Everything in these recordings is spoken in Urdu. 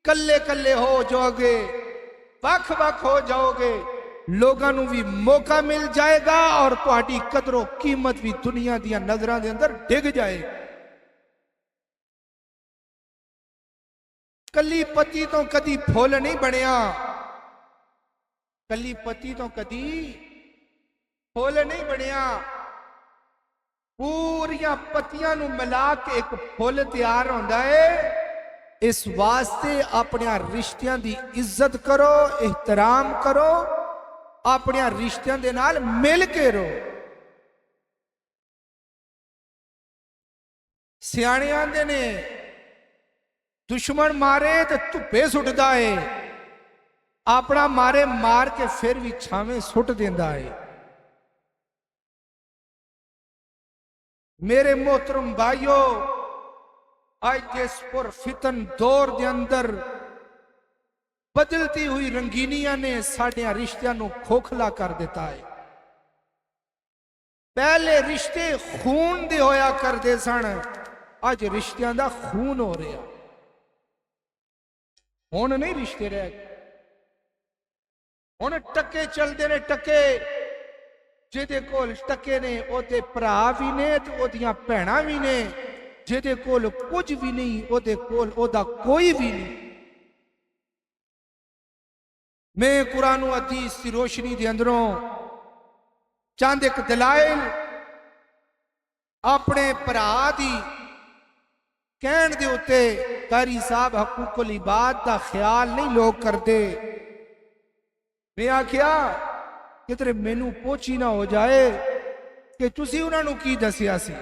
کلے کلے ہو جاؤ گے، وکھ وکھ ہو جاؤ گے، لوگاں نوں بھی موقع مل جائے گا اور تہاڈی قدر و قیمت بھی دنیا دیاں نظراں دے اندر ڈگ جائے گی۔ کلی پتی تو کدی پھول نہیں بنیا، کلی پتی تو کدی پھول نہیں بنیا، پوریاں پتیاں نوں ملا کے ایک پھول تیار ہوندا ہے۔ اس واسطے اپنے رشتیاں دی عزت کرو، احترام کرو، اپنے رشتیاں دے نال مل کے رہو۔ سیانے آندے نے دشمن مارے تو دھپے سٹدا ہے، اپنا مارے مار کے پھر بھی چھاویں سٹ دیندا ہے۔ میرے محترم بھائیو، آج جس پر فتن دور دے اندر بدلتی ہوئی رنگینیاں نے ساڑھیاں رشتیاں نو کھوکھلا کر دیتا ہے۔ پہلے رشتے خون دے ہویا کر دے سن، آج رشتیاں دا خون ہو رہا، ہون نہیں رشتے رہ گئے، ہون ٹکے چل دے نے، ٹکے جیدے کول ٹکے نے او دے پرا بھی نے تو او دیاں پہنا بھی نے، جیدے کول کچھ بھی نہیں او دے کول او دا کوئی بھی نہیں۔ میں قرآن و حدیث کی روشنی دے اندروں چاند ایک دلائل اپنے پرا دی کہن دے ہوتے قاری صاحب حقوق العباد دا خیال نہیں لوگ کرتے۔ میں آکھیا کتنے مینوں پوچھی نہ ہو جائے کہ تسی انہاں نوں کی دسیا سی۔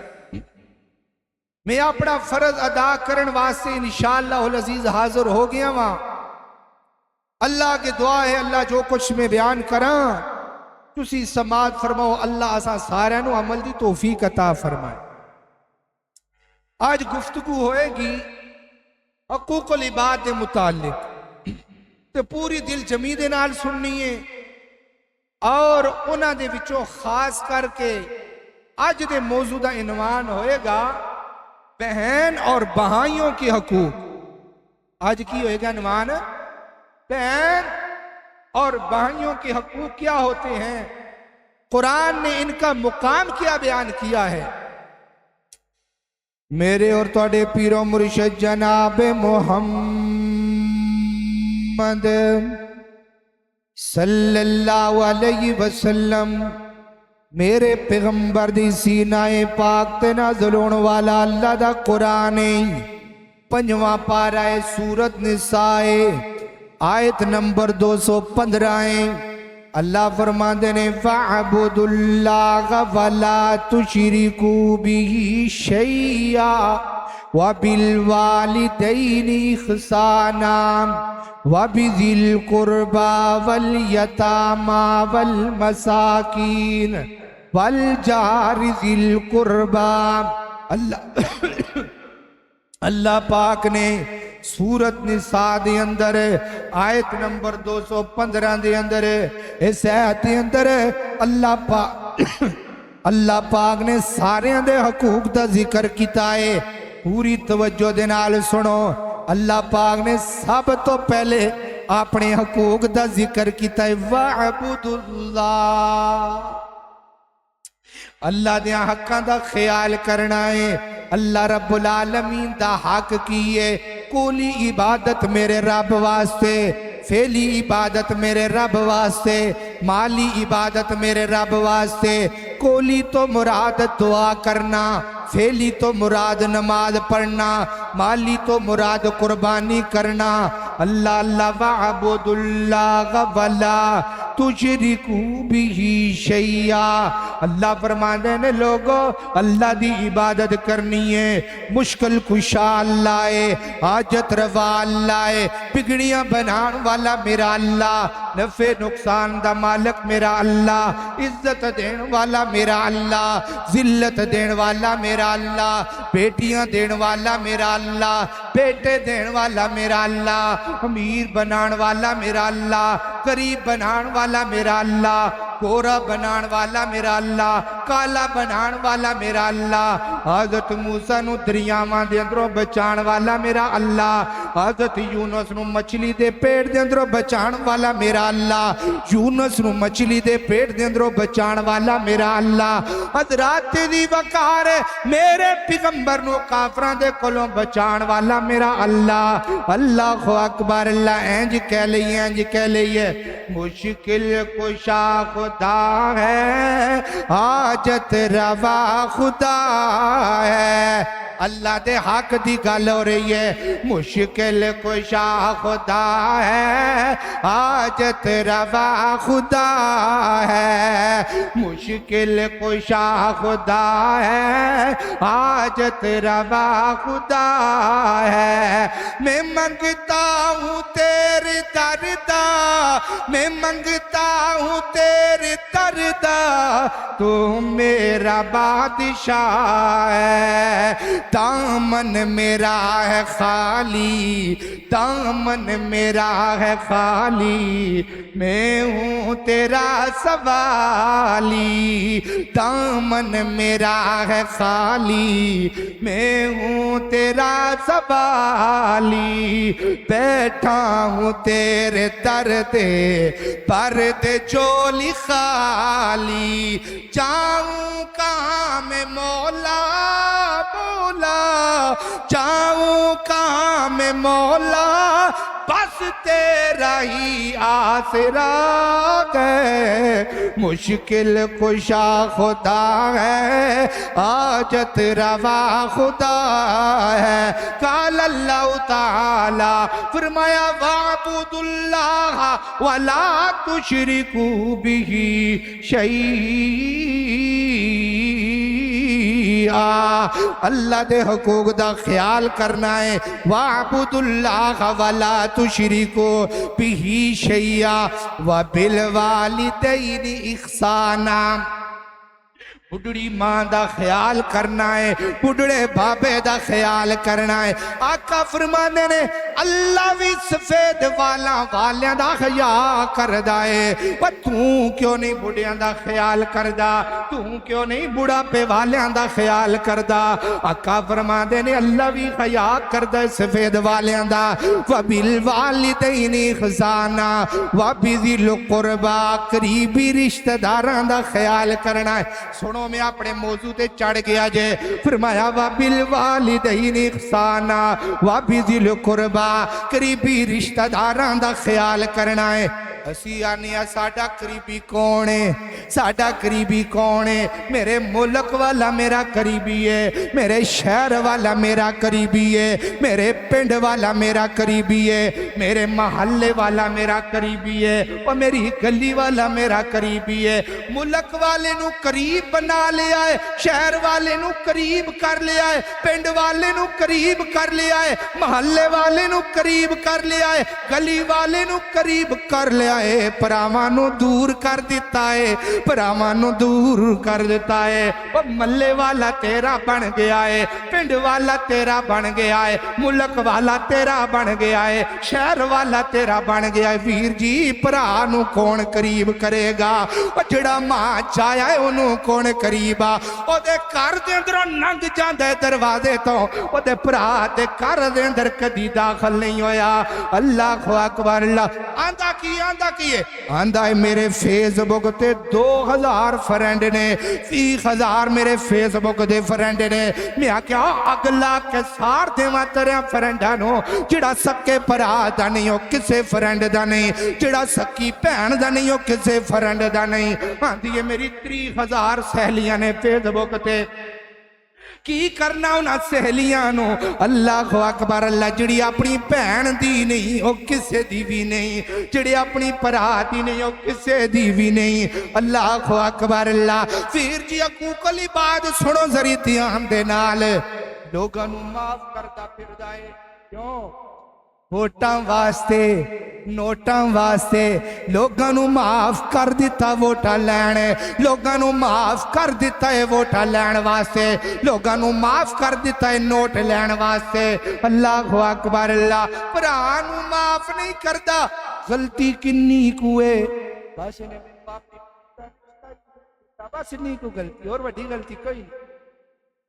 میں اپنا فرض ادا کرن واسطے انشاءاللہ العزیز حاضر ہو گیا وہاں۔ اللہ کے دعا ہے اللہ جو کچھ میں بیان کراں تسی سماعت فرماؤ، اللہ اساں سارے نو عمل دی توفیق عطا فرمائے۔ آج گفتگو ہوئے گی حقوق العباد دے متعلق، تو پوری دل جمی دے نال سننی ہے، اور انہاں دے وچوں خاص کر کے آج دے موضوع دا عنوان ہوئے گا بہن اور بہائیوں کے حقوق۔ آج کی ہوئے گا عنوان بہن اور بہائیوں کے حقوق کیا ہوتے ہیں، قرآن نے ان کا مقام کیا بیان کیا ہے۔ میرے اور تواڈے پیر و مرشد جناب محمد صلی اللہ علیہ وسلم، میرے پیغمبر دی سینہ پاک تے نازل ہون والا اللہ دا قرآن، پنجواں پارہ سورت نساء آیت نمبر 215 اللہ فرماندے نے فَاعْبُدُوا اللَّهَ وَلَا تُشْرِكُوا بِهِ شَيْئًا وَبِالْوَالِدَيْنِ إِحْسَانًا وَبِذِي الْقُرْبَى وَالْيَتَامَى وَالْمَسَاكِينِ وَالْجَارِ ذِي الْقُرْبَى۔ اللہ پاک نے سورت نساء دے اندر آیت نمبر 215 دے اندر اس آیت دے اندر اللہ پاک نے سارے دے حقوق دا ذکر کیتا ہے۔ پوری توجہ دے نال سنو، اللہ پاک نے سب تو پہلے اپنے حقوق دا ذکر کیتا ہے وَاعْبُدُوا اللَّهَ، اللہ دے حقاں دا خیال کرنا ہے۔ اللہ رب العالمین دا حق کی ہے، کولی عبادت میرے رب واسطے، فعلی عبادت میرے رب واسطے، مالی عبادت میرے رب واسطے۔ کولی تو مراد دعا کرنا، فعلی تو مراد نماز پڑھنا، مالی تو مراد قربانی کرنا۔ اللہ اللہ وَاعْبُدُوا اللَّهَ وَلَا تُشْرِكُوا بِهِ شَيْئًا، اللہ فرماندے نے لوگو اللہ دی عبادت کرنی ہے، مشکل کشا اللہ ہے، حاجت روا اللہ ہے، بگڑیاں بنان والا میرا اللہ، نفع نقصان دا مالک میرا اللہ، عزت دین والا میرا اللہ، ذلت دین والا میرا اللہ، بیٹیاں دین والا میرا اللہ، بیٹے دین والا میرا اللہ، امیر بنان والا میرا اللہ، غریب بنان والا میرا اللہ، گورا بنان والا میرا اللہ، کالا بنان والا میرا اللہ، حضرت موسیٰ نو دریاواں دے اندروں بچان والا میرا اللہ، حضرت یونس نو مچھلی دے پیٹ دے اندروں بچان والا میرا اللہ، یونس نو مچھلی دے پیٹ دے اندروں بچان والا میرا اللہ، حضرات دی وقار میرے پیغمبر نو کافران دے کولوں بچان والا میرا اللہ۔ اللہ اکبر، اللہ اینج کہہ لئیے، اینج کہہ لئیے، مشکل کشا خدا ہے، حاجت روا خدا ہے۔ اللہ دے حق دی گل ہو رہی ہے، مشکل کشا خدا ہے، حاجت روا خدا ہے، مشکل کشا خدا ہے، حاجت روا خدا ہے۔ میں منگتا ہوں تیرے دردا، میں منگتا ہوں تیرے دردا، تو میرا بادشاہ ہے۔ دامن میرا ہے خالی، دامن میرا ہے خالی، میں ہوں تیرا سوالی، دامن میرا ہے خالی، میں ہوں تیرا سوالی، بیٹھا ہوں تیرے دردے پردے چولی خالی، جاؤں کہاں میں مولا مولا، جاؤں کہاں میں مولا، بس تیرا ہی آسرا ہے۔ مشکل کشا خدا ہے، حاجت روا خدا ہے۔ قال اللہ تعالی، فرمایا وَاعْبُدُوا اللَّهَ وَلَا تُشْرِكُوا بِهِ شَيْئًا۔ اللہ دے حقوق دا خیال کرنا ہے، وَاعْبُدُوا اللَّهَ وَلَا تُشْرِكُوا بِهِ شَيْئًا وَبِالْوَالِدَيْنِ إِحْسَانًا۔ بڑھڑی ماں دا خیال کرنا ہے، بڑھڑے بابے دا خیال کرنا ہے۔ آقا فرمانے نے اللہ بھی سفید والیاں دا خیال کردہ ہے، پر توں کیوں نہیں بڑھیاں دا خیال کردہ، توں کیوں نہیں بڑھا پہ والیاں دا خیال کردہ۔ آقا فرمانے نے اللہ بھی خیال کردہ ہے سفید والیاں دا۔ وَبِالْوَالِدَيْنِ إِحْسَانًا وَبِذِي الْقُرْبَى، قریبی رشتہ داران دا خیال کرنا ہے۔ سنو میں اپنے موضوع تے چڑھ گیا جے، فرمایا وَبِالْوَالِدَيْنِ إِحْسَانًا وَبِذِي الْقُرْبَى، قریبی رشتہ داران دا خیال کرنا ہے۔ اسی آنیا ساڑھا قریبی کون ہے، ساڑھا قریبی کون ہے؟ میرے ملک والا میرا قریبی ہے، میرے شہر والا میرا قریبی ہے، میرے پنڈ والا میرا قریبی ہے، میرے محلے والا میرا قریبی ہے، اور میری گلی والا میرا قریبی ہے۔ ملک والے نو قریب بنا لیا ہے، شہر والے نو قریب کر لیا ہے، پنڈ والے نو قریب کر لیا ہے، محلے والے نو قریب کر لیا ہے، گلی والے نو قریب کر لیا ہے، پرامانو دور کر دیتا ہے، پرامانو دور کر دیتا ہے۔ وہ ملے والا تیرا بن گیا ہے، پنڈ والا تیرا بن گیا ہے، ملک والا تیرا بن گیا ہے، شہر والا تیرا بن گیا ہے۔ ویر جی پرانو کون قریب کرے گا؟ وہ جڑا ماں چایا ہے انہوں کون قریبا؟ وہ دے کار دے اندر ننگ جاندے دروازے تو، وہ دے پرا دے کار دے اندر کدی داخل نہیں ہویا۔ اللہ اکبر، اللہ آندہ کیے آندہ ہے میرے فیس بک تے 2000 فرینڈ نے، 30,000 میرے فیس بک دے فرینڈ نے۔ میں کیا اگلا کے سار دے ماں تریا فرینڈانو، جڑا سکے پرا دا نہیں ہو کسے فرینڈ دا نہیں، جڑا سکی پہن دا نہیں ہو کسے فرینڈ دا نہیں۔ آندھی ہے میری 30,000 سہلیاں نے فیس بک تے کی کرنا انہاں سہلیاں نو؟ اللہ اکبر، اللہ جڑی اپنی بہن دی نہیں او کسے دی بھی نہیں، جڑی اپنی پرا دی نہیں او کسے دی بھی نہیں۔ اللہ اکبر، اللہ پھر جی حقوق العباد سنو ذری دھیان دے نال، لوگاں نو معاف کرتا پھر دائے کیوں؟ ووٹاں واسطے، نوٹاں واسطے، لوگاں نو معاف کر دیتا ووٹاں لینے، لوگاں نو معاف کر دیتا ہے ووٹاں لین واسطے، لوگاں نو معاف کر دیتا ہے نوٹ لین واسطے۔ اللہ اکبر، اللہ پرانو معاف نہیں کردا۔ غلطی کنی کوئے بس انہیں میں معاف نہیں کرتا، بس نہیں کو غلطی اور وڈی غلطی کوئی نہیں۔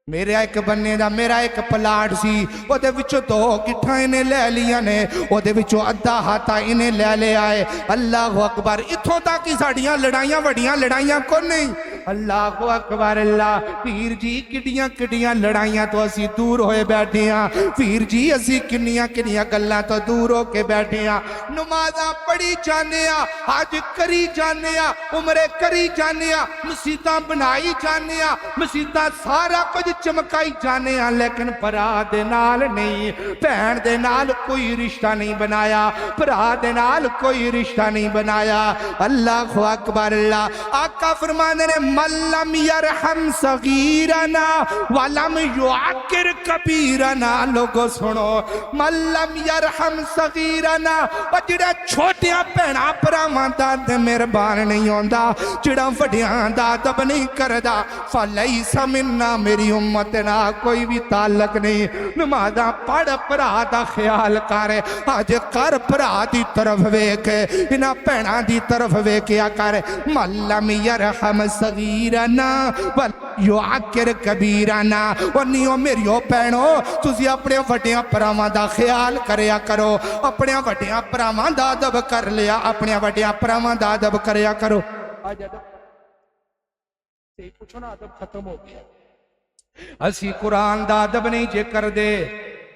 میرا ایک بننے دا میرا ایک پلاٹ سی او دے وچوں 2 گٹھاں انہیں لے لیاں نے او دے وچوں ادھا ہاتھا انہیں لے آئے اللہ اکبر اتھوں تاکہ ساڑیاں لڑائیاں وڑیاں لڑائیاں کو نہیں اللہ اکبر اللہ پیر جی کڈیاں لڑائیاں تو اسی دور ہوئے بیٹھے ہیں پیر جی اسی کنیاں گلاں تو دور ہو کے بیٹھے ہیں نمازاں پڑھی جانے ہیں حج کری جانے ہیں عمرے کری جانے ہیں مسجداں بنائی جانے ہیں مسجداں سارا کچھ چمکائی جانے ہیں لیکن بھرا دے نال نہیں بہن دے نال کوئی رشتہ نہیں بنایا بھرا دے نال کوئی رشتہ نہیں بنایا اللہ اکبر اللہ آقا فرمانے نے من لم یرحم صغیرنا ولم یعکر کبیرنا لوگو سنو من لم یرحم صغیرنا و جڑا چھوٹیاں پہنا پراواں دا مہربان نہیں ہوندا جڑا وڈیاں دا ادب نہیں کردا فلیس منا میری امتنا کوئی بھی تعلق نہیں نمازاں پڑھ پرا دا خیال کرے آج کر پرا دی طرف ویکھے انہاں پہنا دی طرف ویکھیا کرے من لم یرحم صغیرنا وَيُعَكِّرْ کبیرنا ورنیوں میریوں پہنو تُسی اپنے وڈیاں پراواں دا خیال کریا کرو اپنے وڈیاں پراواں دا ادب کر لیا اپنے وڈیاں پراواں دا ادب کریا کرو آج ادب سے پوچھو نا ادب ختم ہو گیا اسی قرآن دا ادب نہیں جے کر دے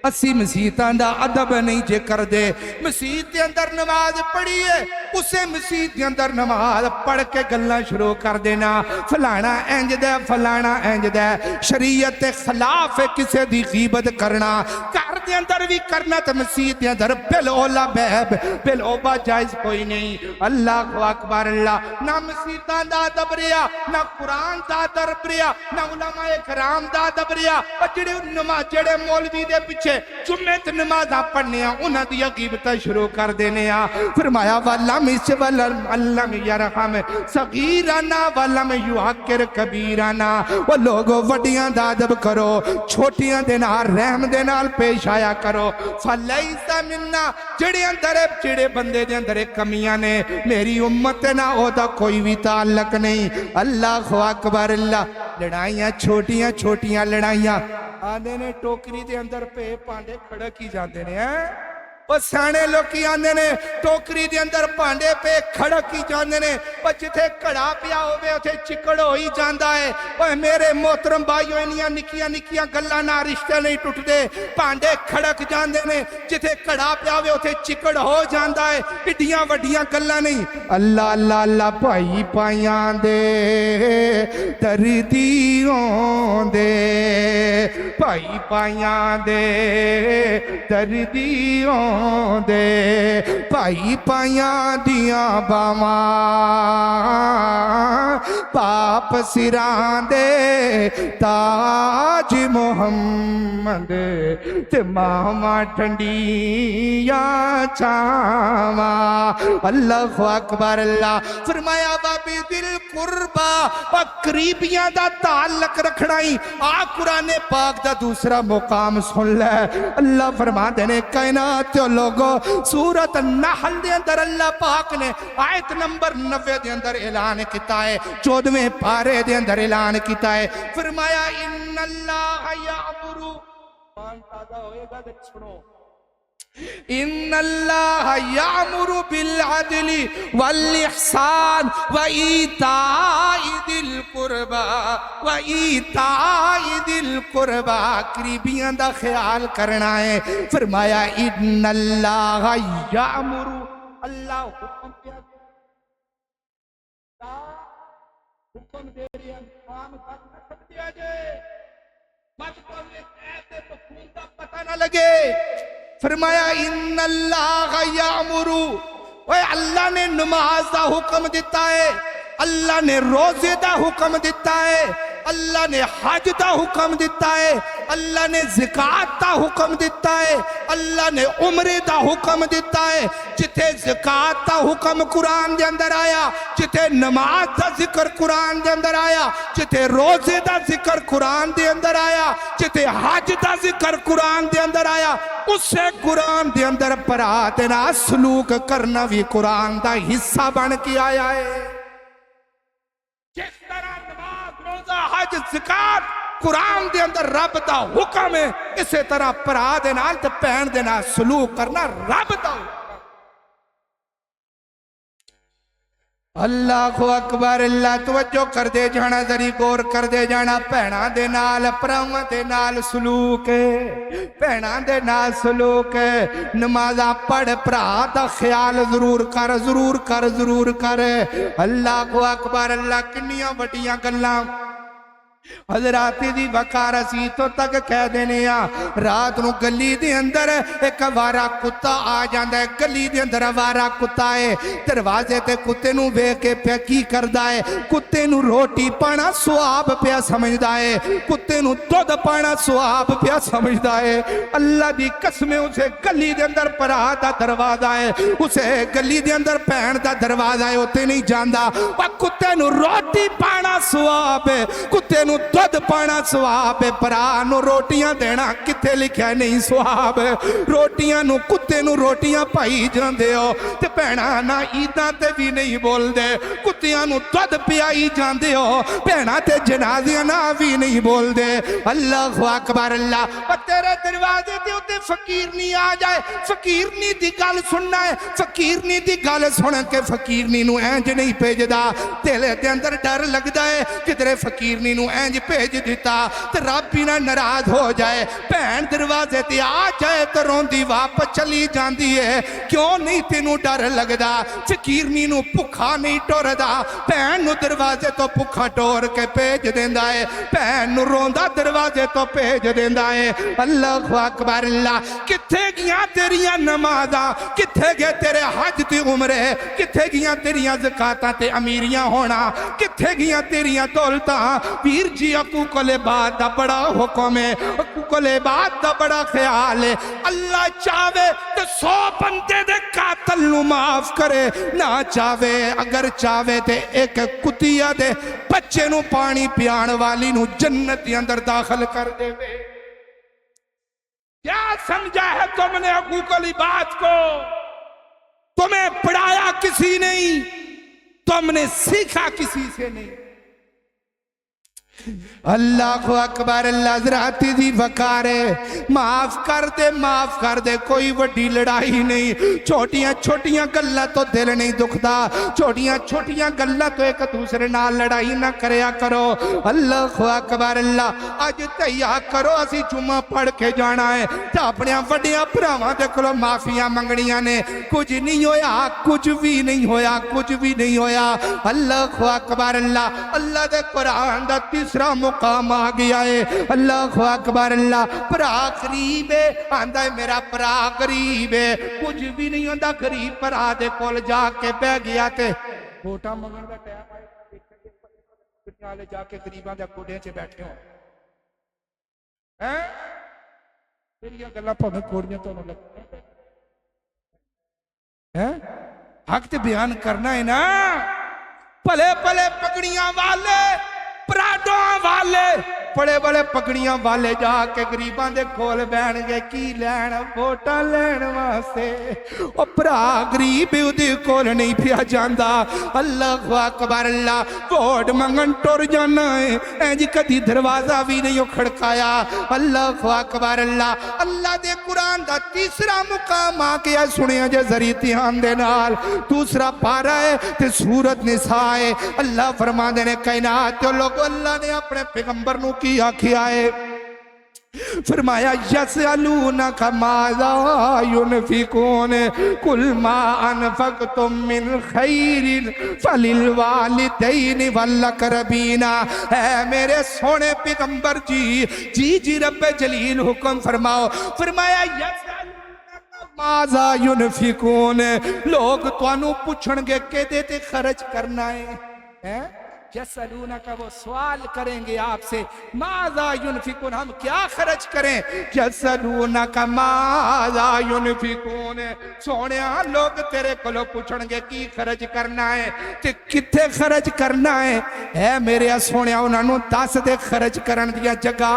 اسی مسیحتان دا ادب نہیں جے کر دے مسیحت دے اندر نماز پڑھیے اسے مسیحت دے اندر نماز پڑھ کے گلنا شروع کر دینا فلانا انج دے فلانا انج دے شریعت خلاف کسے دی غیبت کرنا کر دے اندر بھی کرنا تو مسیحت دے اندر بالولا بیب بالوبا جائز کوئی نہیں اللہ اکبر اللہ نہ مسیحتان دا ادب ریا نہ قرآن دا ادب ریا نہ علماء کرام دا ادب ریا جڑے مولوی دے پیچھے جمعت نمازاں پڑھنے ہیں انہاں دیا غیبتہ شروع کر دینے ہیں فرمایا وَلَمْ یَرْحَمْ صَغِیرَنَا وَلَمْ یُعَکِّرْ کَبِیرَنَا وہ لوگو وڈیاں دا ادب کرو چھوٹیاں دے نال رحم دے نال پیش آیا کرو فَلَيْسَ مِنَّا جڑے بندے دے اندر کمیاں نے میری امت نہ ہو دا کوئی بھی تعلق نہیں اللہ اکبر اللہ لڑائیاں چھوٹیاں لڑائیاں آنے نے ٹوکری دے اندر پہ پانڈے کھڑا کی جاندے نے وہ سانے لوگ کی آنے نے ٹوکری دے اندر پانڈے پہ کھڑا کی جاندے نے وہ جتھے کڑا پیا ہوئے اتھے چکڑ ہوئی جاندہ ہے وہ میرے محترم بھائیوں انیاں نکیاں گلہ نہ رشتہ نہیں ٹوٹ دے پانڈے کھڑک جاندے نے جتھے کڑا پیا ہوئے اتھے چکڑ ہو جاندہ ہے اڈیاں وڈیاں گلہ نہیں اللہ اللہ اللہ پائی پائیاں دے دردیوں دے پائی پائیاں دے دردیوں دے پائی پائیاں دیاں باواں پاپ سران دے تاج محمد تے ماما ٹھنڈیاں چھاواں اللہ اکبر اللہ فرمایا بابی دل قربا و قریبیاں دا تعلق رکھنائی قرآن پاک دا دوسرا مقام سن لے اللہ فرما دینے کائنات جو لوگو سورت النحل دے اندر اللہ پاک نے آیت نمبر 90 دے اندر اعلان کیتا ہے 14ویں پارے دے اندر اعلان کیتا ہے فرمایا ان اللہ یعمرو مان تازہ ہوئے گا دیکھ سنو ان اللہ یعمر بالعدل والاحسان وایتاء ذی القربى وایتاء ذی القربى قریبیاں دا خیال کرنا ہے فرمایا ان اللہ یعمر اللہ حکم کیا حکم دے رہی ہے کام تک دیا جائے مت بولے ایسے تو خون کا پتہ نہ لگے فرمایا ان اللہ یعمر اے اللہ نے نماز دا حکم دیتا ہے اللہ نے روزے دا حکم دیتا ہے اللہ نے حج دا حکم دیتا ہے اللہ نے زکاة دا حکم دیتا ہے اللہ نے عمرے دا حکم دیتا ہے جتے زکاة دا حکم قرآن دے اندر آیا جتے نماز دا ذکر قرآن دے اندر آیا جتے روزے دا ذکر قرآن دے اندر آیا جتے حج دا ذکر قرآن دے اندر آیا اس سے قرآن دے اندر پراتنا سلوک کرنا بھی قرآن دا حصہ بن کے آیا ہے جس طرح نماز روزہ حج زکات قرآن دے اندر رب دا حکم ہے اسی طرح پرا دے نال تے بہن دے نال سلوک کرنا رب دا حکم۔ اللہ اکبر، اللہ توجہ کر دے جانا، ذری غور کر دے جانا، بہناں دے نال پراواں دے نال سلوک ہے، بہناں دے نال سلوک ہے۔ نمازاں پڑھ، بھرا دا خیال ضرور کر، ضرور کر، ضرور کر۔ اللہ اکبر، اللہ کنیاں وڈیاں گلاں حضرات دی وقار اسی تو تک کہہ دینے رات نو گلی دے اندر ایک وارا کتا آ جاندہ ہے، گلی دے اندر وارا کتا ہے، دروازے تے کتے نو بے کے پہ کی کردہ ہے، کتے نو روٹی پانا سواب پہ سمجھدہ ہے، کتے نو دودھ پانا سواب پہ سمجھدہ ہے۔ اللہ دی قسم اسے گلی دے اندر پرا دا دروازہ ہے، اسے گلی دے اندر پہن دا دروازہ ہے، ہوتے نہیں جاندہ، کتے نو روٹی پانا سواب ہے، کتے نو دودھ پانا سواب ہے، پرا نو روٹیاں دینا کتے لکھیا نہیں سواب ہے۔ روٹیاں نو کتے نو روٹیاں پائی جاندے ہو تے بہنا نہ عیداں تے بھی نہیں بول دے، کتیاں نو دودھ پیائی جاندے ہو بہنا تے جنازیاں نہ بھی نہیں بول دے۔ اللہ اکبر، اللہ تیرے دروازے تے ہوتے فقیر نہیں آ جائے، فقیر نہیں دی گل سننا ہے، فقیر نہیں دی گل سن کے فقیر نہیں نو اینج نہیں بھیجدا، تیلے دے اندر ڈر لگدا ہے کہ تیرے فقیر نہیں نو اینج بھیج دیتا تو رب بھی نہ ناراض ہو جائے، بہن دروازے تے آ جائے تو روندی واپس چلی جاندی ہے۔ کیوں نہیں تینوں ڈر لگدا؟ فقیرنی نو بھکھا نہیں ٹوردا، بہن نو دروازے تو بھکھا ٹور کے بھیج دیندا ہے، بہن نو روندا دروازے تو بھیج دیندا ہے۔ اللہ اکبر، اللہ کتھے گیاں تیریاں نمازاں، کتھے گئے تیرے حج تے عمرے، کتھے گیاں تیریاں زکاتاں تے امیریاں ہونا، کتھے گیاں تیریاں دولتاں؟ پیر جی حقوق العباد دا بڑا حکم ہے، حقوق العباد دا بڑا خیال ہے۔ اللہ چاہے تو 100 بندے دے قاتل نو معاف کرے، نہ چاہے اگر چاہے تے ایک کتیا دے بچے نو پانی پیان والی نو جنت کے اندر داخل کر دے۔ کیا سمجھا ہے تم نے حقوق العباد کو؟ تمہیں پڑھایا کسی نہیں، تم نے سیکھا کسی سے نہیں۔ اللہ اکبر، اللہ حضرات دی وقار ہے، معاف کر دے، کوئی وڈی لڑائی نہیں، چھوٹیاں چھوٹیاں گلہ تو دل نہیں دکھدا، چھوٹیاں چھوٹیاں گلہ تو ایک دوسرے نال لڑائی نہ کریا کرو۔ اللہ اکبر، اللہ آج تیار کرو، اسی جمعہ پڑھ کے جانا ہے تو اپنے وڈیاں بھراواں دے کولوں معافیاں منگنیاں نے، کچھ نہیں ہویا، کچھ بھی نہیں ہویا، کچھ بھی نہیں ہویا۔ اللہ اکبر، اللہ دے قرآن دا تیسرا مقام آ گیا ہے۔ اللہ اکبر، اللہ پرا غریب ہے، آندہ ہے میرا پرا غریب ہے، کچھ بھی نہیں ہوندہ، غریب پرا دے کول جا کے بہ گیا تے بوٹا مگن دا ٹائم آئے دنیا لے جا کے غریباں دے کوڑے چے بیٹھے ہوں پھر یہ گلہ پہنے کوڑیاں تو نہ لگتے ہیں، حق تے بیان کرنا ہے نا۔ پلے پلے پگڑیاں والے، پراڈوں والے، بڑے بڑے پگڑیاں والے جا کے غریباں دے کول بہن گے کی لین، ووٹا لین واسطے، او پرا غریب دے کول نہیں پیا جاندا۔ اللہ اکبر، اللہ ووٹ منگن ٹر جانا ہے، اینج کدی دروازہ بھی نہیں کھڑکایا۔ اللہ اکبر، اللہ دے قرآن دا تیسرا مقام آ گیا، سنیا جے ذری دھیان دے نال، دوسرا پارا ہے تے سورت نساء ہے۔ اللہ فرما دینے کائنات لوگ، اللہ نے اپنے پیغمبر نو کی آکھیا ہے، فرمایا یسألونک ماذا ينفقون قل ما انفقتم من خیر فللوالدین والاقربین۔ اے میرے سونے پیغمبر جی رب جلیل حکم فرماؤ، فرمایا یسألونک ماذا ينفقون، لوگ توانو پوچھن گے کہ دیتے خرچ کرنا ہے، یسألونک وہ سوال کریں گے آپ سے، ماذا ينفقون ہم کیا خرچ کریں، یسألونک ماذا ينفقون سونیا لوگ تیرے کلو پوچھن گے کی خرچ کرنا ہے تے کتے خرچ کرنا ہے، اے میرے سونیا انہوں دس دے خرچ کرن دیا جگہ،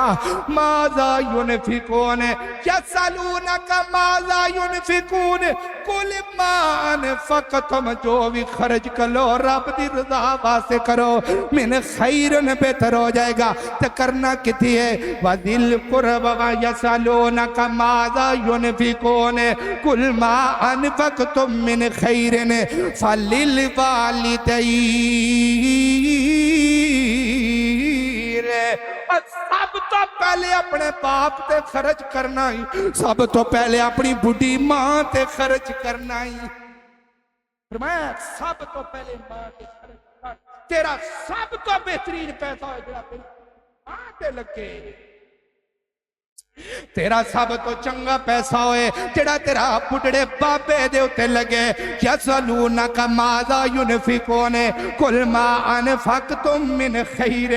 ماذا ينفقون یسألونک ماذا ينفقون قل ما انفقتم جو بھی خرچ کرو رب دی رضا واسطے کرو، من خیر بہتر ہو جائے گا تو کرنا کتی ہے وَذِلْ قُرْبَ وَيَسَلُونَكَ مَاذَا يُنْفِقُونَ قُلْ مَا أَنْفَقْتُم مِّنْ خَيْرٍ فَلِلْوَالِدَيْنِ سب تو پہلے اپنے باپ تے خرچ کرنا ہی سب تو پہلے اپنی بڑھی ماں تے خرچ کرنا ہی فرمایا سب تو پہلے ماں تے خرچ کر تیرا سب تو بہترین پیسہ ہے جڑا تیری ماں تے لگے تیرا سب تو چنگا پیسہ ہوئے جڑا تیرا بڑھڑے بابے دے اتے لگے یسألونک ماذا ينفقون قل ما انفقتم من خیر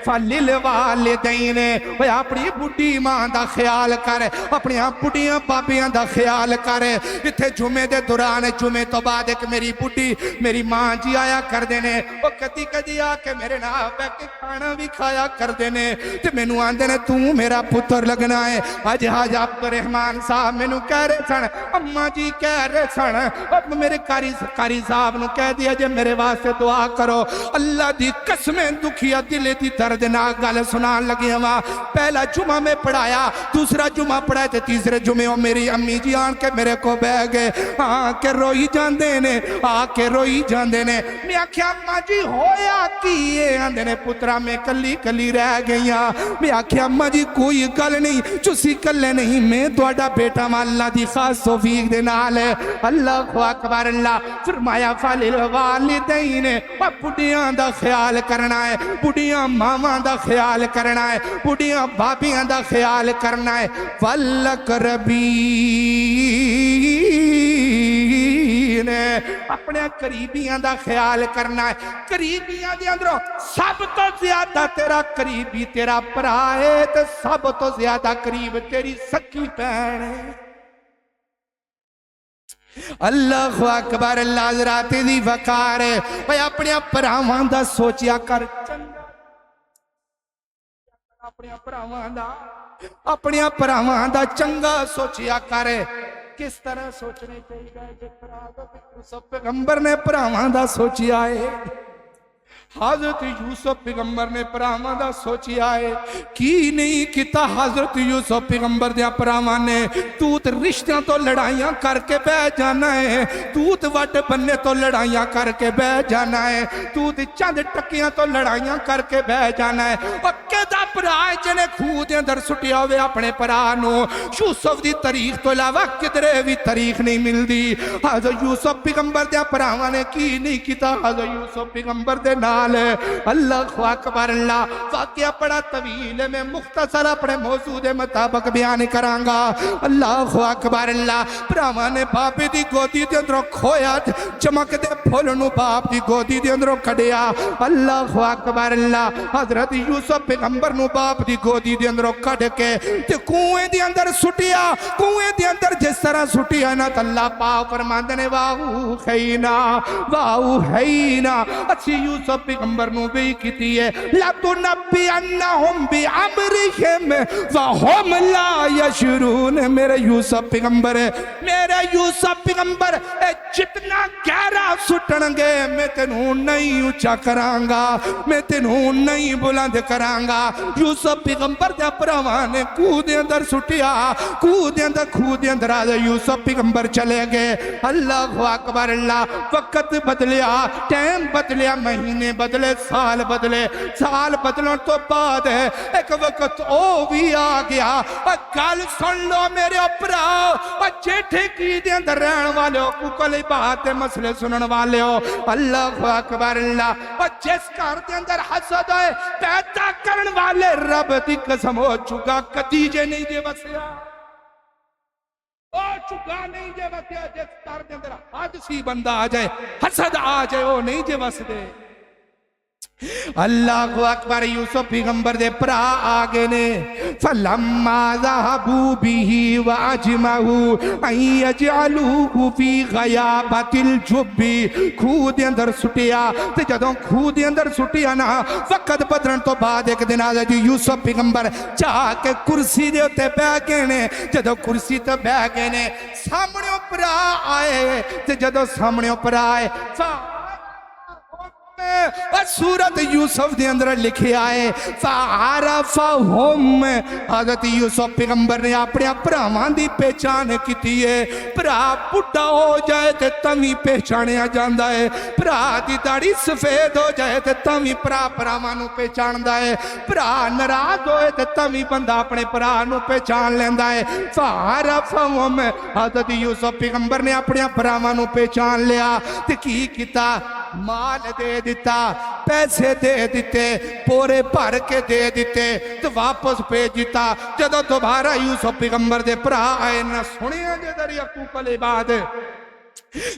فللوالدین وہ اپنی بڑھی ماں دا خیال کرے اپنی بڑھیاں بابیاں دا خیال کرے اتھے جمعے دے دوران جمعے تو بعد ایک میری بڑھی میری ماں جی آیا کر دینے وہ کدی کدی آکے میرے نام پہ کے کھانا بھی کھایا کر دینے تے میں نو آن دینے تو میرا پتر لگنا آج حاج عبد الرحمن صاحب میں نو کہہ رہے سن اممہ جی کہہ رہے سن اب میرے کاری صاحب نو کہہ دیا جے میرے واسطے دعا کرو اللہ دی قسمیں دکھیا دلے دی دردناک گل سنان لگی ہوا پہلا جمعہ میں پڑھایا دوسرا جمعہ پڑھائے تھے تیسرے جمعے اور میری امی جی آن کے میرے کو بہ گئے آن کے روئی جان دینے آن کے روئی جان دینے میں آکھیا اممہ جی ہویا کیے آن دینے پترہ میں کلی کلی رہ گئیاں میں آکھیا اممہ جی کوئی گل نہیں چوسی کلے نہیں میں دوڑا بیٹا ماں اللہ دی خاص توفیق دے نال ہے اللہ اکبر اللہ فرمایا فَلِلْوَالِدَيْنِ بڑھیاں دا خیال کرنا ہے بڑھیاں ماما دا خیال کرنا ہے بڑھیاں بابیاں دا خیال کرنا ہے وَالْأَقْرَبِينَ اپنے قریبیاں دا خیال کرنا ہے قریبیاں دے اندروں سب تو زیادہ تیرا قریبی تیرا پرائے تو سب تو زیادہ قریب تیری سکی بہن ہے اللہ اکبر اللہ حضرات دی وقار ہے بھئی اپنے پراوان دا سوچیا کر چنگا اپنے پراوان دا چنگا سوچیا کر کس طرح سوچنے چاہیے جس طرح یوسف پیغمبر نے پراوان دا سوچیا ہے حضرت یوسف پیغمبر نے پراوان دا سوچیا ہے کی نہیں کیتا حضرت یوسف پیغمبر دیا پراوان نے تو رشتیاں تو لڑائیاں کر کے بہ جانا ہے تو وڈ بننے تو لڑائیاں کر کے بہ جانا ہے تو چند ٹکیاں تو لڑائیاں کر کے بہ جانا ہے پکے دا پرائے جنہیں خود اندر سٹیا ہوئے اپنے پرانو یوسف دی تاریخ تو علاوہ کدرے بھی تاریخ نہیں مل دی حضرت یوسف پیغمبر دیا پراوان نے کی نہیں کیتا حضرت یوسف پیغمبر دے نال اللہ اکبر اللہ واقعہ بڑا طویل ہے میں مختصر اپنے موضوع دے مطابق بیان کرانگا اللہ اکبر اللہ پراوان نے باپی دی گودی دے اندروں کھویا چمک دے پھولنو باپ دی گودی دے اندروں کھڑیا اللہ اکبر اللہ حضرت یوسف پیغمبر نو باپ دی گودی دے اندروں کھڑ کے تے کنویں دے اندر سٹیا کنویں دے اندر جس طرح سٹیا نا تو اللہ پاک فرماندنے واہو خینا اچھی یوسف پیغمبر نو بھی کیتی ہے لَتُنَبِّئَنَّهُمْ بِعَمْرِهِمْ وَهُمْ لَا يَشْعُرُونَ میرے یوسف پیغمبر جتنا گہرا سٹنگے میں تینوں نہیں اچھا کرانگا میں تینوں نہیں بلند کرانگا یوسف پیغمبر دے پراوان نے کود اندر سٹیا کود اندر آدھے یوسف پیغمبر چلے گئے اللہ اکبر اللہ وقت بدلیا ٹائم بدلیا مہینے بدلے سال بدلن تو بعد ایک وقت او بھی آ گیا گل سن لو میرے اپراؤ جیٹھے کی دے اندر رہن والے ہو کلی بات مسئلے سنن والے ہو اللہ اکبر اللہ جس کار دے اندر حسد ہے پیدا کرن والے رب دی قسم ہو چکا کدیجے نہیں دے بسیا چکا نہیں دے بسیا جس کار دے اندر حد سی بندہ آ جائے حسد آ جائے وہ نہیں دے بس دے اللہ اکبر یوسف پیغمبر دے پرا آگے نے فَلَمَّا ذَهَبُوا بِهِ وَأَجْمَعُوا أَن يَجْعَلُوهُ فِي غَيَابَةِ الْجُبِّ خود اندر سٹیا تے جدوں خود اندر سٹیا نا وقت بدلن تو بعد ایک دن آجا جی یوسف پیغمبر جا کے کرسی دے ہوتے بہ گئے نے جدوں کرسی تے بہ گئے نے سامنے پرا آئے تے جدوں سامنے پرا آئے اور سورت یوسف دے اندر لکھے آئے فَعَرَفَهُمْ حضرت یوسف پیغمبر نے اپنے پراوان دی پہچان کیتی ہے پرا بڑھا ہو جائے تے تمی پہچانے آ جاندہ ہے پرا دی داڑھی سفید ہو جائے تے تمی پراوانوں پہچان دا ہے پرا نراض ہوئے تے تمی بندہ اپنے پرانوں پہچان لیندہ ہے فَعَرَفَهُمْ حضرت یوسف پیغمبر نے اپنے پراوانوں پہچان لیا تے کی کیتا مال دے دیتا پیسے دے دیتے پورے بھر کے دے دیتے تو واپس بھیج دیتا جدو دوبارہ یوسف پیغمبر دے پرا آئے نہ سنیا جے در یعقوب علیہ بعد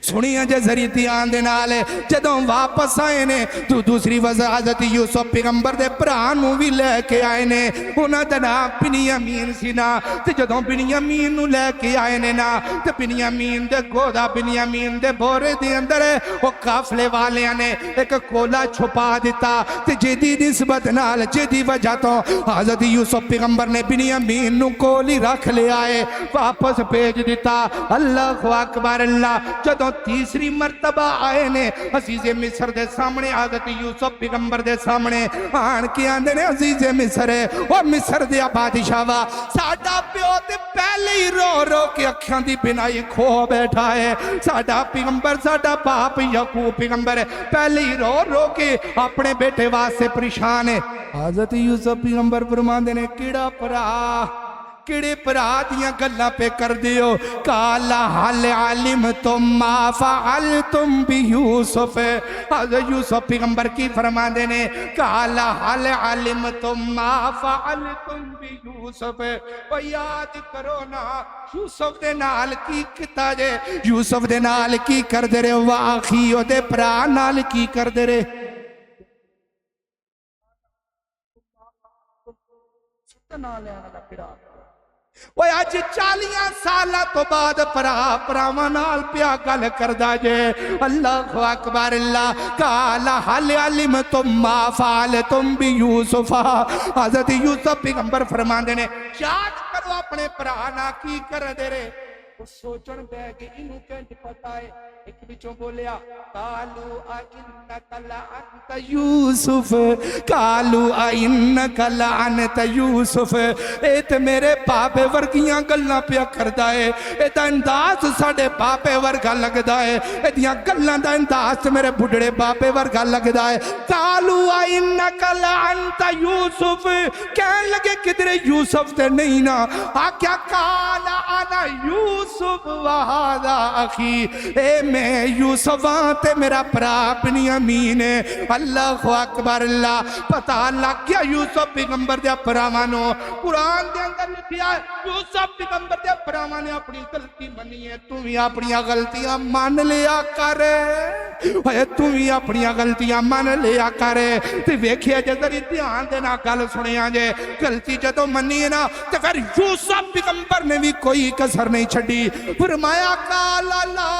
سنیا جے ذریعہ دیان دے نالے جدوں واپس آئے نے تو دوسری وجہ حضرت یوسف پیغمبر دے پرانوں بھی لے کے آئے نے انہاں دا نام بنیامین سی نا تے جدوں بنیامین نو لے کے آئے نے نا تے بنیامین دے گودا بنیامین دے بورے دے اندر وہ قافلے والیاں نے ایک کولا چھپا دیتا تے جدی نسبت نال جدی وجہ تو حضرت یوسف پیغمبر نے بنیامین نو کولی رکھ لے آئے واپس بھیج دیتا اللہ اکبر اللہ جدوں تیسری مرتبہ آئے نے عزیز مصر دے سامنے حضرت یوسف پیغمبر دے سامنے آن کے آندے نے عزیز مصر ہے وہ مصر دے بادشاہ وا ساڈا پیو تے پہلے ہی رو رو کے اکھیاں دی بنائی کھو بیٹھا ہے ساڈا پیغمبر ساڈا باپ یعقوب پیغمبر پہلے ہی رو رو کے اپنے بیٹے واسطے پریشان ہے حضرت یوسف پیغمبر فرماندے نے کیڑا پرا کڑے پرا دیاں گلہ پہ کر دیو کالا حل علمتم ما فعلتم بی یوسف حضرت یوسف پیغمبر کی فرما دینے کالا حل علمتم ما فعلتم بی یوسف و یاد کرو نا یوسف دے نال کی کتا جے یوسف دے نال کی کر دے رے واخیو دے پرا نال کی کر دے رے نال آنا لکڑا وہ آج 40 سالہ تو بعد پراوانال پیا گل کردہ جے اللہ اکبر اللہ کالا حل علمتم ما فعلتم بی یوسف حضرت یوسف پیغمبر فرمان دینے یاد کرو اپنے پرانا کی کر دے رے وہ سوچن بے کہ انہوں کینٹ پتا ہے ایک بچوں بولیا کالو آئنکا لعنت یوسف کالو آئنکا لعنت یوسف ایت میرے باپے ورگیاں گلنا پیا کردہ ہے ایت انداز ساڑے باپے ورگا لگ دائے ایت یہاں گلنا دا انداز میرے بڑھڑے باپے ورگا لگ دائے کالو آئنکا لعنت یوسف کہن لگے کدھر یوسف تے نہیں نا آکیا کالا آنا یوسف وہادا اخی اے میں یوسف آتے میرا پرا بنیامین ہے اللہ اکبر اللہ پتہ لگ گیا یوسف پیغمبر دیا پراوانو قرآن دے اندر لکھیا ہے یوسف پیغمبر دیا پراوانے اپنی غلطی منی ہے تم ہی اپنی غلطیاں مان لیا کرے تم ہی اپنی غلطیاں مان لیا کرے تے ویکھیا جے ذری دھیان دینا گل سنیا جے غلطی جدو منی ہے نا تے پھر یوسف پیغمبر نے بھی کوئی کسر نہیں چھڑی فرمایا کالا لا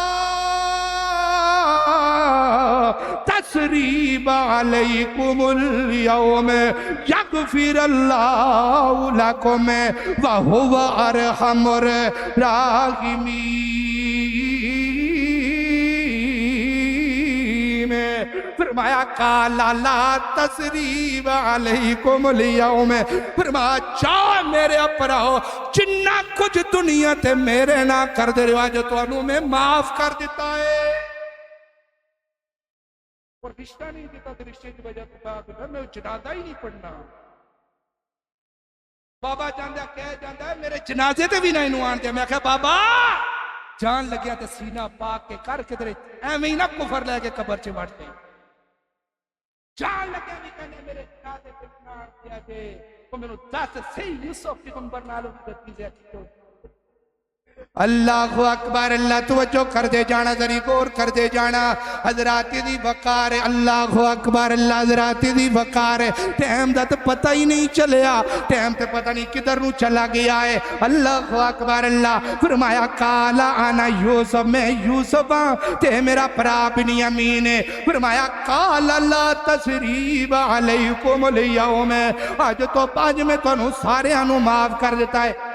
تسریب علیکم اليوم یغفر اللہ لکم وہو ارحم الراحمین فرمایا کالا لا تسریب علیکم اليوم فرمایا جاؤ میرے اپراؤ جنہ کچھ دنیا تے میرے نہ کر دے رواج تو انہوں میں معاف کر دیتا ہے اور رشتہ نہیں دیتا تو رشتے کی وجہ تو میں جنازہ ہی نہیں پڑھنا بابا جاندہ کہہ جاندہ ہے میرے جنازے تے بھی نہ انہوں آن دیا میں کہا بابا جان لگیا تے سینہ پاک کے کر کے درے ایمیں ہی نہ کفر لے کے قبر چے بڑھتے جان لگیا بھی کہنے میرے جنازے تے بھی نہ آن دیا دے تو میں نے دس سے یوسف پیغمبر نالوں کی درکی سے اللہ اکبر اللہ توجہ کر دے جانا ذری غور کر دے جانا حضرات دی وقار اللہ اکبر اللہ حضرات دی وقار ٹائم دا تو پتہ ہی نہیں چلیا ٹائم تے پتہ نہیں کدھر نو چلا گیا ہے اللہ اکبر اللہ فرمایا کالا آنا یوسف میں یوسف تے میرا پرا بنیامین ہے فرمایا کالا لا تسریب علیکم اليوم آج تو پاج میں تو سارے انو معاف کر دیتا ہے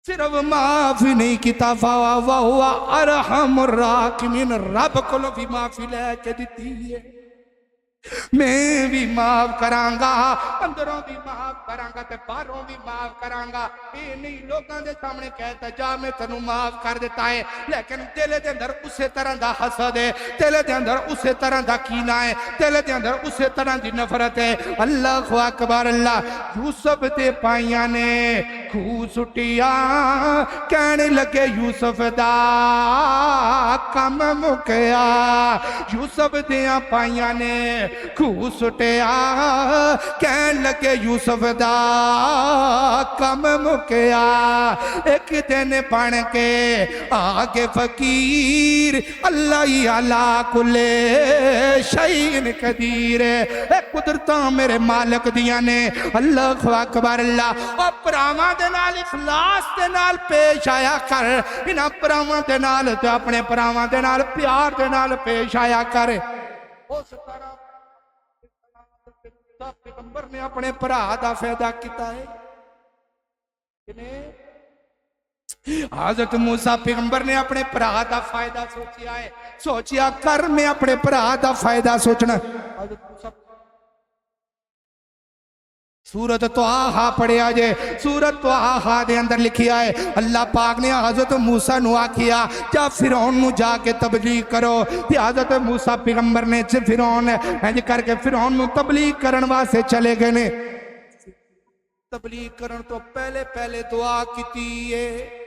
صرف معافی نہیں کیتا فَوَهُوَ أَرْحَمُ الرَّاحِمِينَ رب کو بھی معافی لے کے دیتی ہے میں بھی معاف کرانگا اندروں بھی معاف کرانگا تے باہروں بھی معاف کرانگا یہ نہیں لوگاں دے سامنے کہتا جا میں تنوں معاف کر دیتا ہے لیکن دل دے اندر اسے طرح دا حسد ہے دل دے اندر اسے طرح دا کینہ ہے دل دے اندر اسے طرح دی نفرت ہے اللہ اکبر اللہ یوسف دے پائیاں نے کھو سٹیا کہنے لگے یوسف دا کم مکیا یوسف دیا پائیاں نے کھو سٹیا کہن لگے یوسف دا کم مکیا ایک دن بن کے آگے فقیر اللہ ہی علا کل شیء قدیر اے قدرتاں میرے مالک دیاں نے اللہ اکبر اللہ اور پراواں دے نال اخلاص دے نال پیش آیا کر انہاں پراواں دے نال تے اپنے پراواں دے نال پیار دے نال پیش آیا کر اس طرح پیغمبر نے اپنے پرا دا فائدہ کیتا ہے حضرت موسیٰ پیغمبر نے اپنے پرا دا فائدہ سوچیا ہے سوچیا کر میں اپنے پرا دا فائدہ سوچنا حضرت موسیٰ سورت توہا پڑھے آجے سورت توہا دے اندر لکھیا ہے اللہ پاک نے حضرت موسیٰ نو آکھیا جا فرعون نو جا کے تبلیغ کرو تے حضرت موسیٰ پیغمبر نے فرعون کر کے فرعون نو تبلیغ کرن واسے چلے گئے نے تبلیغ کرن تو پہلے دعا کیتی ہے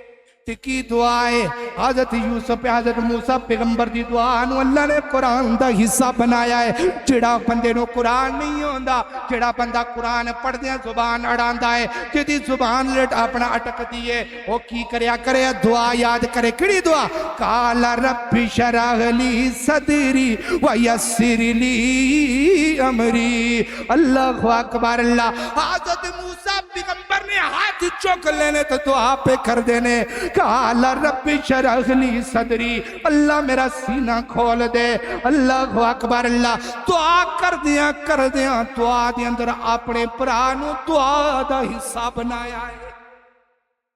کی دعا ہے حضرت یوسف حضرت موسیٰ پیغمبر دی دعا نو اللہ نے قرآن دا حصہ بنایا ہے جڑا بندے نو قرآن نہیں ہوندا جڑا بندہ قرآن پڑھ دیا زبان اڑاندا ہے جدی زبان لٹ اپنا اٹک دیئے وہ کی کریا کرے دعا یاد کرے کڑی دعا قال رب شرح لی صدری ویسر لی امری اللہ اکبر اللہ حضرت موسیٰ پیغمبر نے ہاتھ چوک لینے تو دعا پہ کر دینے قال رب شرح لی صدری اللہ میرا سینہ کھول دے اللہ اکبر اللہ دعا کر دیا دعا دے اندر اپنے پرانو دعا دا حصہ بنایا ہے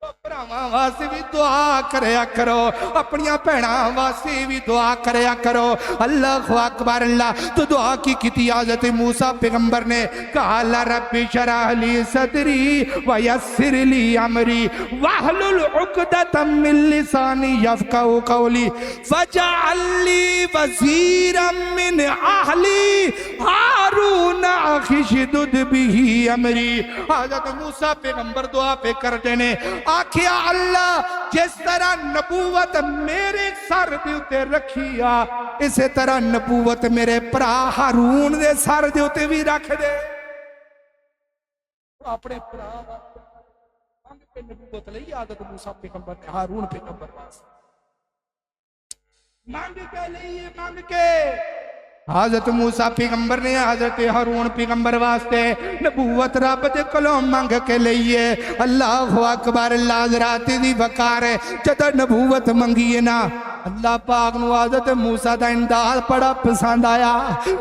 پراواں واسطے بھی دعا کریا کرو اپنیاں بہناں واسطے بھی دعا کریا کرو اللہ اکبر اللہ تو دعا کی کیتی حضرت موسیٰ پیغمبر نے قال رب شرح لی صدری ویسر لی امری واحلل عقدۃ من لسانی یفقهوا قولی فاجعل لی وزیرا من اہلی ہارون اخی اشدد بہ امری حضرت موسیٰ پیغمبر دعا پہ کر دینے آکھیا اللہ جس طرح نبوت میرے سر دے اتے رکھیا اسی طرح نبوت میرے پرا ہارون دے سر دے اتے بھی رکھ دے اپنے پرا مانگ پہ نبوت لئی حضرت موسیٰ پیغمبر نے ہارون پیغمبر مانگ کے لئیے مانگ کے حضرت موسیٰ پیغمبر نے حضرت ہارون پیغمبر واسطے نبوت رب دے کلوں مانگ کے لئیے اللہ اکبر اللہ حضرات دی وقار ہے جدہ نبوت منگیے نا اللہ پاک نو حضرت موسیٰ دا انداز بڑا پسند آیا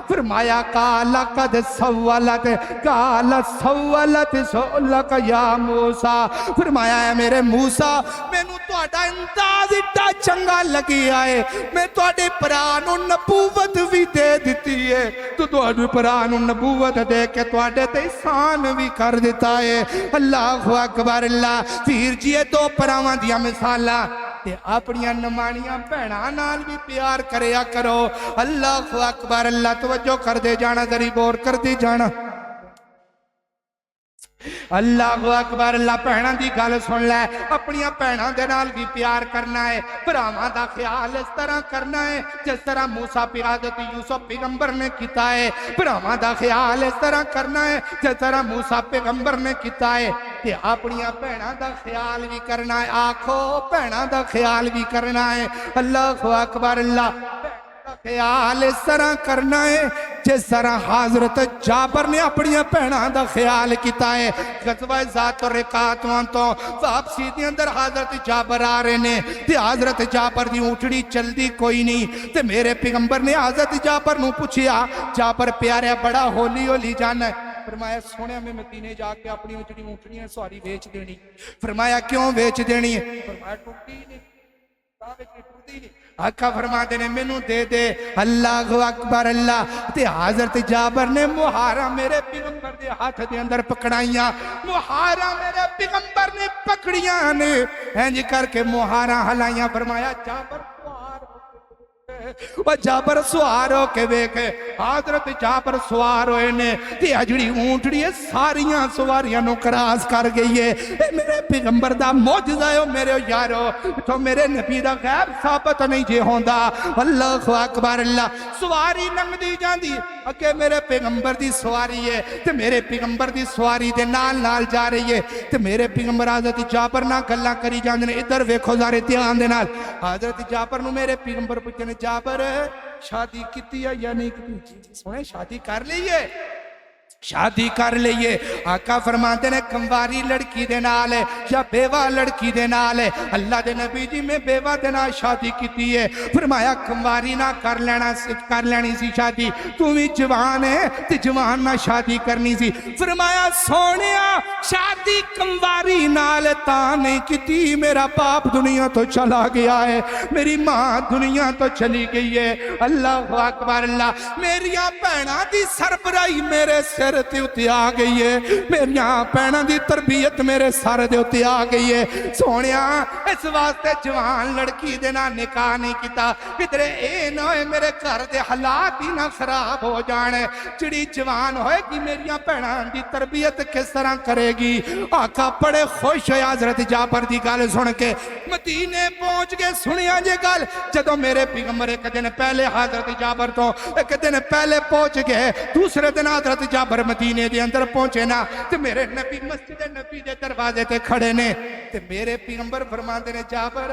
فرمایا قال قد سولت سولک یا موسیٰ فرمایا ہے میرے موسیٰ میں نو تو اڈا انداز اڈا چنگا لگی آئے میں تو اڈے پرانو نبوت بھی دے دیتی ہے تو اڈے پرانو نبوت دے کے تو اڈے تے احسان بھی کر دیتا ہے اللہ اکبر اللہ پھر جیے دو پراواں دیا مثالہ تے اپنیاں نمانیاں بہناں نال بھی پیار کریا کرو اللہ اکبر اللہ توجہ کر دے جانا ذری بور کر دے جانا اللہ اکبر اللہ بہناں دی گل سن لے اپنیاں بہناں دے نال بھی پیار کرنا ہے پراواں دا خیال اس طرح کرنا ہے جس طرح موسیٰ حضرت یوسف پیغمبر نے کیتا ہے پراواں دا خیال اس طرح کرنا ہے جس طرح موسیٰ پیغمبر نے کیتا ہے کہ اپنیاں بہناں دا خیال بھی کرنا ہے آنکھو بہناں دا خیال بھی کرنا ہے اللہ اکبر اللہ خیال اس طرح کرنا ہے جس طرح حضرت جابر نے اپنی بہناں دا خیال کیتا ہے غزوہ ذات الرقاع تو واپسی دے اندر حضرت جابر آ رہے نے تے حضرت جابر دی اونٹڑی چلدی کوئی نہیں تے میرے پیغمبر نے حضرت جابر نو پوچھیا جابر پیارے بڑا ہولی ہولی جانا ہے فرمایا سونے میں مدینے جا کے اپنی جڑی اونٹنیاں سواری بیچ دینی. فرمایا کیوں بیچ دینی ہے؟ فرمایا ٹوٹی نہیں. آقا فرماتے نے مینوں دے دے. اللہ اکبر اللہ. تے حضرت جابر نے مہارا میرے پیغمبر دے ہاتھ دے اندر پکڑائیاں. مہارا میرے پیغمبر نے پکڑیاں نے انج کر کے مہارا ہلائیاں. فرمایا جابر وہ جابر سوار ہو کے ویکھے. حضرت جابر سوار ہوئے نے تے اجڑی اونٹڑی ساریاں سواریاں نو کراس کر گئی ہے. اے میرے پیغمبر دا معجزہ ہے میرے یارو. تو میرے نبی دا غیب ثابت نہیں جے ہوندا. اللہ اکبر اللہ. سواری لنگدی جاندی اگے میرے پیغمبر دی سواری ہے تے میرے پیغمبر دی سواری دے نال نال جا رہی ہے تے میرے پیغمبر حضرت جابر نہ گلاں کری جاندے نے. ادھر ویکھو ذرا دھیان دے نال. حضرت جابر نو میرے پیغمبر پوچھنے جابر شادی کیتی ہے یا نہیں کیتی؟ سونے شادی کر لئیے شادی کر لئیے. آقا فرماتے نے کمواری لڑکی دے نال ہے یا بیوہ لڑکی دے نال ہے؟ اللہ دے نبی جی میں بیوہ دے نال شادی کیتی ہے. فرمایا کمواری نہ کر لینی سی شادی. تو بھی جوان ہے تے جوان نہ شادی کرنی سی. فرمایا سونیا شادی کمواری نال تا نہیں کیتی. میرا باپ دنیا تو چلا گیا ہے, میری ماں دنیا تو چلی گئی ہے. اللہ اکبر اللہ. میریاں بہناں دی سربراہی میرے سر تے اتے آ گئی ہے. میریاں بہناں دی تربیت میرے سر دے اتے آ گئی ہے. سونیا اس واسطے جوان لڑکی دے نال نکاح نہیں کیتا. کدھر اے نہ ہوئے میرے گھر دے حالات ہی نہ خراب ہو جانے. جڑی جوان ہوئے گی میریاں بہناں دی تربیت کس طرح کرے گی. آقا بڑے خوش ہوئے حضرت جابر دی گل سن کے. مدینے پہنچ کے سنیا جے گل. جدوں میرے پیغمبر ایک دن پہلے حضرت جابر تو ایک دن پہلے پہنچ گئے, دوسرے دن حضرت جابر مدینے دے اندر پہنچے نا تے میرے نبی مسجد نبی دے دروازے تے کھڑے نے تے میرے پیغمبر فرماندے نے جابر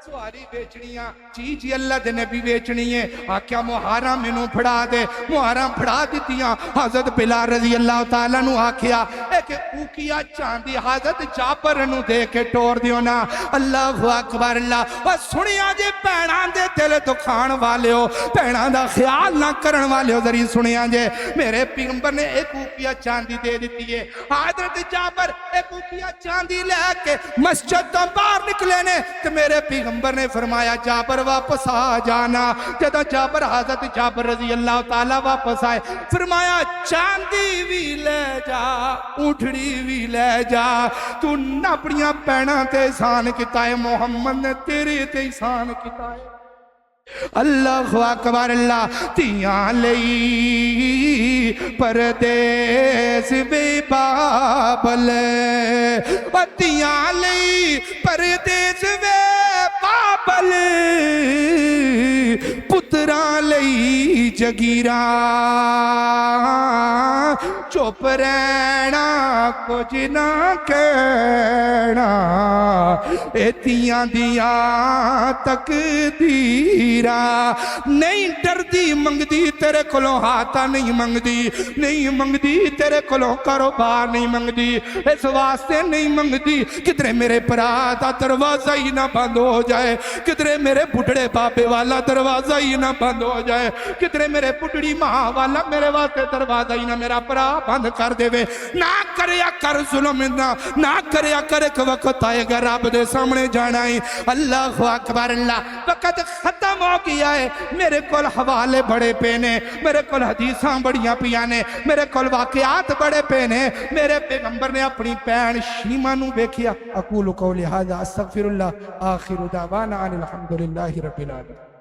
سواری بیچنیاں. جی جی اللہ دے نبی بیچنی ہے. آکھیا مہارا مینوں پھڑا دے. مہارا پھڑا دیتیاں. حضرت بلال رضی اللہ تعالیٰ نو آکھیا ایک اوکیا چاندی حضرت جابر نو دے کے ٹور دیو نا. اللہ اکبر اللہ. اور سنیا جے بہناں دے دل دکھان والے ہو, بہناں دا خیال نہ کرن والے ہو, ذری سنیا جے میرے پیغمبر نے ایک اوکیا چاندی دے دیتی ہے. حضرت جابر ایک اوکیا چاندی لے کے مسجد تو باہر نکلے نے تے میرے پیغمبر نے فرمایا جابر واپس آ جانا. جدہ جابر حضرت جابر رضی اللہ تعالیٰ واپس آئے فرمایا چاندی بھی لے جا اونٹڑی بھی لے جا. تو نہ اپنیاں پہنا تے احسان کیتا ہے, محمد نے تیرے تے احسان کیتا ہے. اللہ اکبر اللہ. تیاں لئی پردیس بے بابل, تیاں لئی پردیس بے بابل, پتران لئی جگیراں چپ رہنا کچھ نہ کہنا. ایتیاں دیاں تقدیراں نہیں ڈردی منگدی تیرے کلوں ہاتھا نہیں منگدی, نہیں منگدی تیرے کلوں کاروبار نہیں منگدی. اس واسطے نہیں منگدی کدھرے میرے پرا دا دروازہ ہی نہ بند ہو جائے, کدھرے میرے بڑھڑے بابے والا دروازہ ہی نہ بند ہو جائے, کدھرے میرے بڑھڑی ماں والا میرے واسطے دروازہ ہی نہ میرا پرا بند کر دے وے. نہ کریا کر ظلم, نہ کریا کر ایک وقت آئے گا رب دے سامنے جانا ہے. اللہ اکبر اللہ. وقت ختم ہو گیا ہے. میرے کول حوالے بڑے پینے, میرے کول حدیثاں بڑیاں پیانے, میرے کول واقعات بڑے پینے. میرے پیغمبر نے اپنی پین شیمہ نو بیکھیا. اقول قولی ھذا استغفر اللہ آخر دعوانا الحمدللہ رب العالمین.